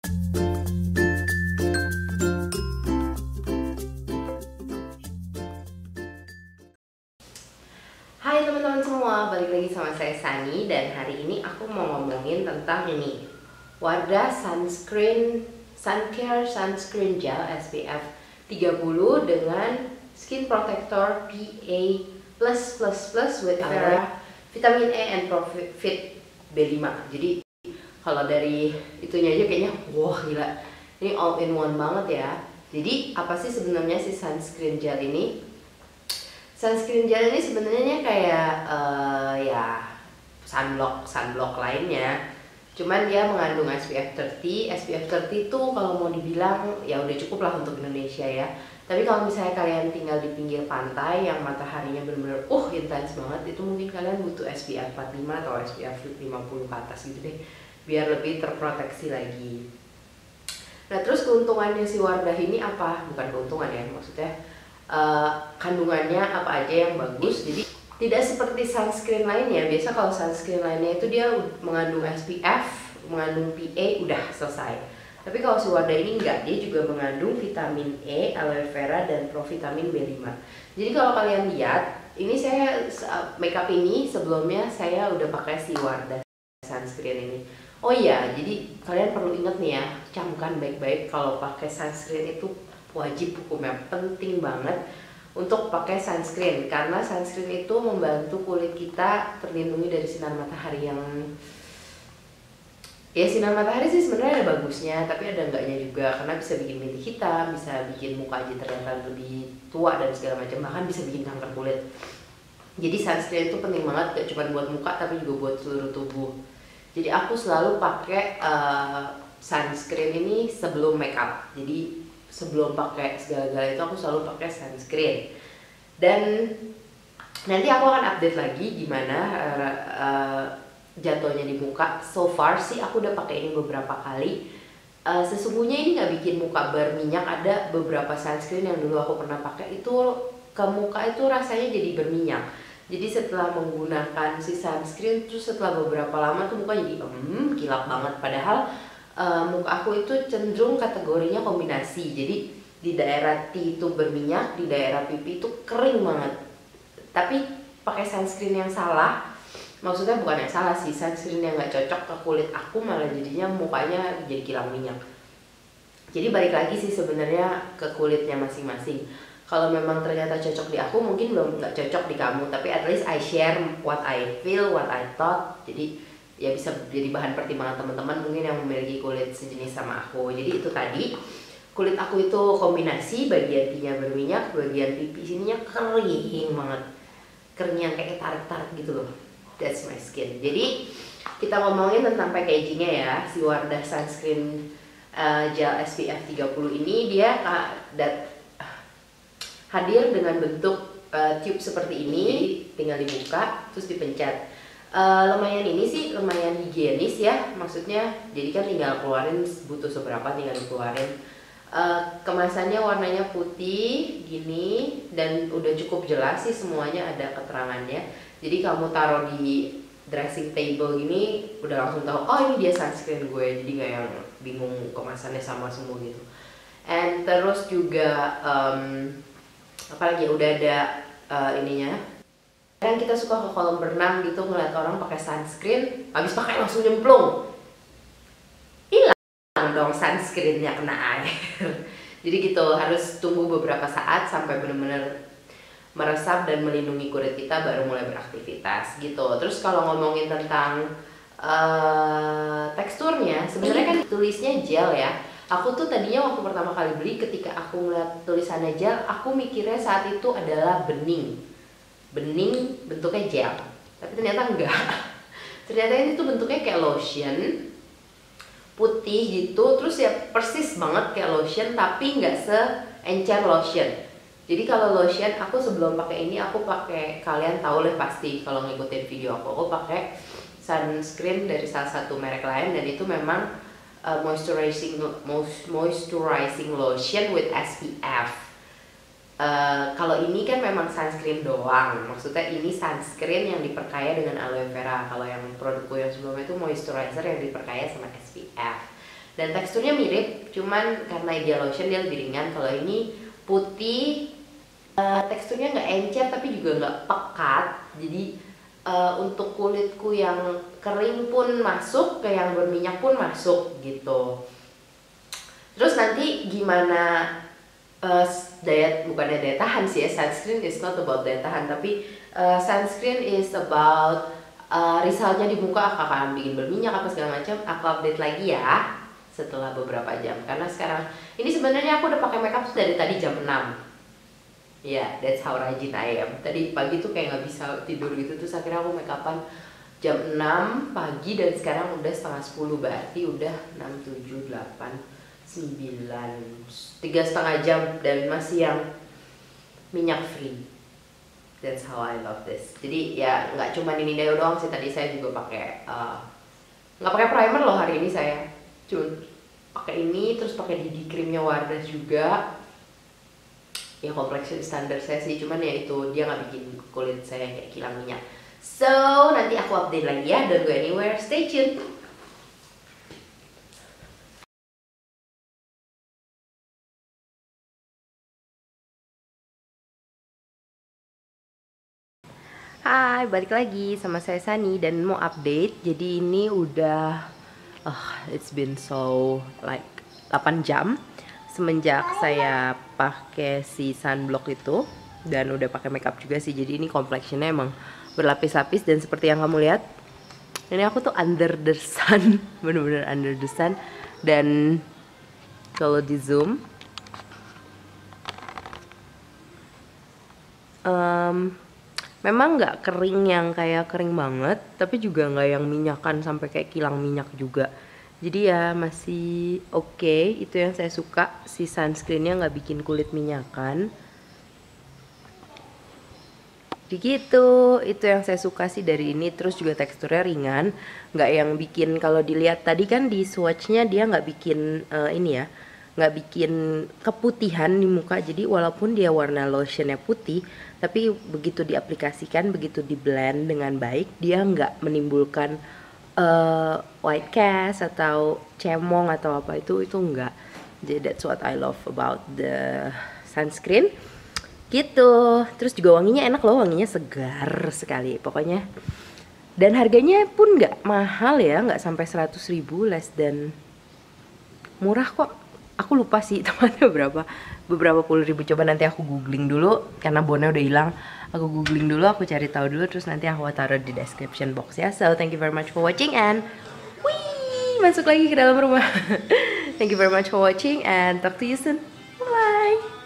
Hai teman-teman semua, balik lagi sama saya Sani. Dan hari ini aku mau ngomongin tentang ini, Wardah Suncare Sunscreen Gel SPF 30 dengan Skin Protector PA+++ with Vitamin E and Profit B5. Jadi kalau dari itunya aja kayaknya wah gila, ini all in one banget ya. Jadi apa sih sebenarnya si sunscreen gel ini? Sunscreen gel ini sebenarnya kayak ya sunblock lainnya. Cuman dia mengandung SPF 30. SPF 30 itu kalau mau dibilang ya udah cukup lah untuk Indonesia ya. Tapi kalau misalnya kalian tinggal di pinggir pantai yang mataharinya bener-bener intens banget, itu mungkin kalian butuh SPF 45 atau SPF 50 ke atas gitu deh, biar lebih terproteksi lagi. Nah terus keuntungannya si Wardah ini apa? Bukan keuntungan ya, maksudnya kandungannya apa aja yang bagus. Jadi tidak seperti sunscreen lainnya. Biasa kalau sunscreen lainnya itu dia mengandung SPF, mengandung PA, udah selesai. Tapi kalau si Wardah ini enggak, dia juga mengandung vitamin E, aloe vera, dan provitamin B5. Jadi kalau kalian lihat, ini saya makeup ini sebelumnya saya udah pakai si Wardah sunscreen ini. Oh iya, jadi kalian perlu ingat nih ya, camkan baik-baik kalau pakai sunscreen itu wajib hukumnya, penting banget untuk pakai sunscreen, karena sunscreen itu membantu kulit kita terlindungi dari sinar matahari yang ya sinar matahari sih sebenarnya ada bagusnya, tapi ada enggaknya juga, karena bisa bikin bintik hitam, bisa bikin muka aja terlihat lebih tua dan segala macam, bahkan bisa bikin kanker kulit. Jadi sunscreen itu penting banget, gak cuma buat muka tapi juga buat seluruh tubuh. Jadi aku selalu pakai sunscreen ini sebelum makeup. Jadi sebelum pakai segala-gala itu aku selalu pakai sunscreen. Dan nanti aku akan update lagi gimana jatuhnya di muka. So far sih aku udah pakai ini beberapa kali. Sesungguhnya ini nggak bikin muka berminyak. Ada beberapa sunscreen yang dulu aku pernah pakai itu ke muka itu rasanya jadi berminyak. Jadi setelah menggunakan si sunscreen, terus setelah beberapa lama tuh muka jadi kilap banget. Padahal muka aku itu cenderung kategorinya kombinasi. Jadi di daerah T itu berminyak, di daerah pipi itu kering banget. Tapi pakai sunscreen yang salah, maksudnya bukan yang salah sih, sunscreen yang nggak cocok ke kulit aku malah jadinya mukanya jadi kilang minyak. Jadi balik lagi sih sebenarnya ke kulitnya masing-masing. Kalau memang ternyata cocok di aku, mungkin belum nggak cocok di kamu. Tapi at least I share what I feel, what I thought. Jadi ya bisa jadi bahan pertimbangan teman-teman mungkin yang memiliki kulit sejenis sama aku. Jadi itu tadi, kulit aku itu kombinasi, bagian T-nya berminyak, bagian pipi sininya kering banget, kering yang kayak tarik-tarik gitu loh. That's my skin. Jadi kita ngomongin tentang packagingnya ya. Si Wardah Sunscreen Gel SPF 30 ini dia hadir dengan bentuk tube seperti ini. Jadi tinggal dibuka terus dipencet. Lumayan ini sih, lumayan higienis ya, maksudnya jadi kan tinggal keluarin, butuh seberapa tinggal dikeluarin. Kemasannya warnanya putih gini dan udah cukup jelas sih, semuanya ada keterangannya. Jadi kamu taruh di dressing table gini udah langsung tahu, oh ini dia sunscreen gue, jadi nggak yang bingung kemasannya sama semua gitu. And terus juga apalagi udah ada ininya. Kan kita suka ke kolam berenang gitu ngeliat orang pakai sunscreen, habis pakai langsung nyemplung, hilang dong sunscreennya, kena air. Jadi gitu, harus tunggu beberapa saat sampai benar-benar meresap dan melindungi kulit kita baru mulai beraktivitas gitu. Terus kalau ngomongin tentang teksturnya, sebenarnya kan tulisnya gel ya. Aku tuh tadinya waktu pertama kali beli, ketika aku ngeliat tulisannya gel, aku mikirnya saat itu adalah bening bentuknya gel, tapi ternyata enggak. Ternyata ini tuh bentuknya kayak lotion putih gitu, terus ya persis banget kayak lotion tapi nggak seencer lotion. Jadi kalau lotion aku sebelum pakai ini, aku pakai, kalian tahu lah pasti kalau ngikutin video aku pakai sunscreen dari salah satu merek lain, dan itu memang moisturizing lotion with SPF. Kalau ini kan memang sunscreen doang, maksudnya ini sunscreen yang diperkaya dengan aloe vera. Kalau yang produkku yang sebelumnya itu moisturizer yang diperkaya sama SPF. dan teksturnya mirip, cuman karena Ideal Lotion dia lebih ringan. Kalau ini putih, teksturnya nggak encer tapi juga nggak pekat, jadi untuk kulitku yang kering pun masuk, ke yang berminyak pun masuk gitu. Terus nanti gimana bukannya daya tahan sih ya, sunscreen is not about daya tahan, tapi sunscreen is about risalnya di muka akan bikin berminyak apa segala macam. Aku update lagi ya setelah beberapa jam, karena sekarang ini sebenarnya aku udah pakai makeup dari tadi jam 6 ya, that's how rajin I am. Tadi pagi tuh kayak nggak bisa tidur gitu, terus akhirnya aku makeupan jam 6 pagi, dan sekarang udah setengah 10, berarti udah 6, 7, 8, 9, 3,5 jam dan masih yang minyak free. That's how I love this. Jadi ya nggak cuma ini Deo doang sih, tadi saya juga pakai nggak pakai primer loh hari ini, saya cuma pakai ini, terus pakai DD creamnya Wardah juga. Ya complexion standar saya sih, cuman ya itu dia nggak bikin kulit saya kayak kilang minyak. So nanti aku update lagi ya, don't go anywhere, stay tuned. Hai, balik lagi sama saya Sani dan mau update. Jadi ini udah it's been so like 8 jam semenjak saya pakai si sunblock itu, dan udah pakai makeup juga sih. Jadi ini complexionnya emang berlapis-lapis, dan seperti yang kamu lihat, ini aku tuh under the sun, bener-bener under the sun. Dan kalau di zoom memang nggak kering yang kayak kering banget, tapi juga nggak yang minyakan sampai kayak kilang minyak juga. Jadi ya masih oke. Itu yang saya suka, si sunscreennya nggak bikin kulit minyakan. Begitu, itu yang saya suka sih dari ini. Terus juga teksturnya ringan, nggak yang bikin, kalau dilihat tadi kan di swatchnya dia nggak bikin ini ya, nggak bikin keputihan di muka. Jadi walaupun dia warna lotionnya putih, tapi begitu diaplikasikan, begitu di blend dengan baik, dia nggak menimbulkan white cast atau cemong atau apa, itu enggak. Jadi that's what I love about the sunscreen gitu. Terus juga wanginya enak loh, wanginya segar sekali pokoknya. Dan harganya pun nggak mahal ya, nggak sampai 100.000, less than, murah kok. Aku lupa sih temannya beberapa puluh ribu. Coba nanti aku googling dulu, karena bonnya udah hilang. Aku googling dulu, aku cari tahu dulu, terus nanti aku taruh di description box ya. So thank you very much for watching, and wih, masuk lagi ke dalam rumah. Thank you very much for watching, and talk to you soon. Bye.